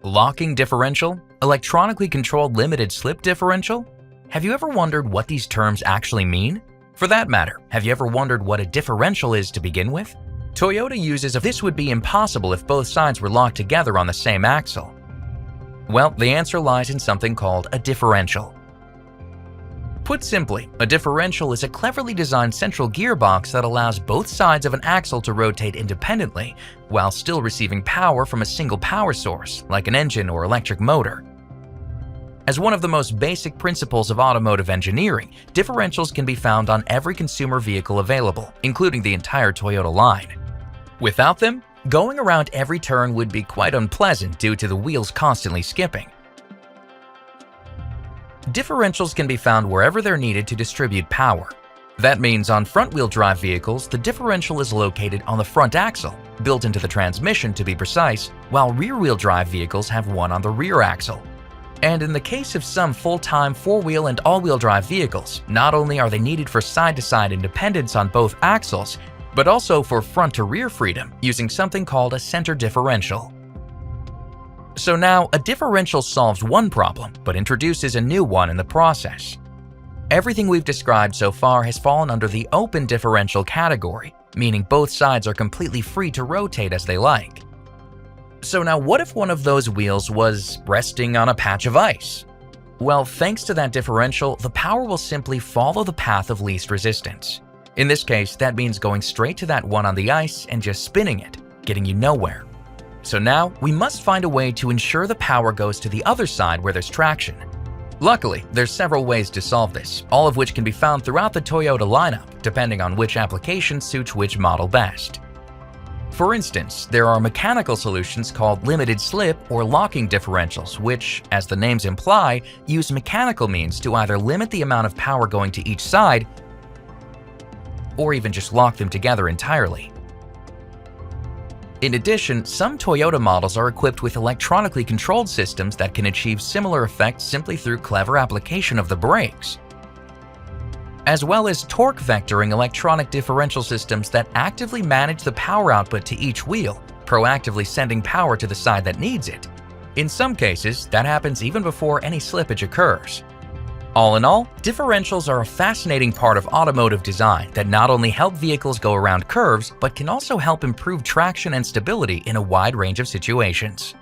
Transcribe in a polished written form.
Locking differential, electronically controlled limited slip differential? Have you ever wondered what these terms actually mean? For that matter, have you ever wondered what a differential is to begin with? Toyota uses this would be impossible if both sides were locked together on the same axle. Well, the answer lies in something called a differential. Put simply, a differential is a cleverly designed central gearbox that allows both sides of an axle to rotate independently while still receiving power from a single power source, like an engine or electric motor. As one of the most basic principles of automotive engineering, differentials can be found on every consumer vehicle available, including the entire Toyota line. Without them, going around every turn would be quite unpleasant due to the wheels constantly skipping. Differentials can be found wherever they're needed to distribute power. That means on front-wheel drive vehicles, the differential is located on the front axle, built into the transmission to be precise, while rear-wheel drive vehicles have one on the rear axle. And in the case of some full-time four-wheel and all-wheel drive vehicles, not only are they needed for side-to-side independence on both axles, but also for front-to-rear freedom using something called a center differential. So now, a differential solves one problem, but introduces a new one in the process. Everything we've described so far has fallen under the open differential category, meaning both sides are completely free to rotate as they like. So now what if one of those wheels was resting on a patch of ice? Well, thanks to that differential, the power will simply follow the path of least resistance. In this case, that means going straight to that one on the ice and just spinning it, getting you nowhere. So now, we must find a way to ensure the power goes to the other side where there's traction. Luckily, there's several ways to solve this, all of which can be found throughout the Toyota lineup, depending on which application suits which model best. For instance, there are mechanical solutions called limited slip or locking differentials, which, as the names imply, use mechanical means to either limit the amount of power going to each side or even just lock them together entirely. In addition, some Toyota models are equipped with electronically controlled systems that can achieve similar effects simply through clever application of the brakes, as well as torque vectoring electronic differential systems that actively manage the power output to each wheel, proactively sending power to the side that needs it. In some cases, that happens even before any slippage occurs. All in all, differentials are a fascinating part of automotive design that not only help vehicles go around curves, but can also help improve traction and stability in a wide range of situations.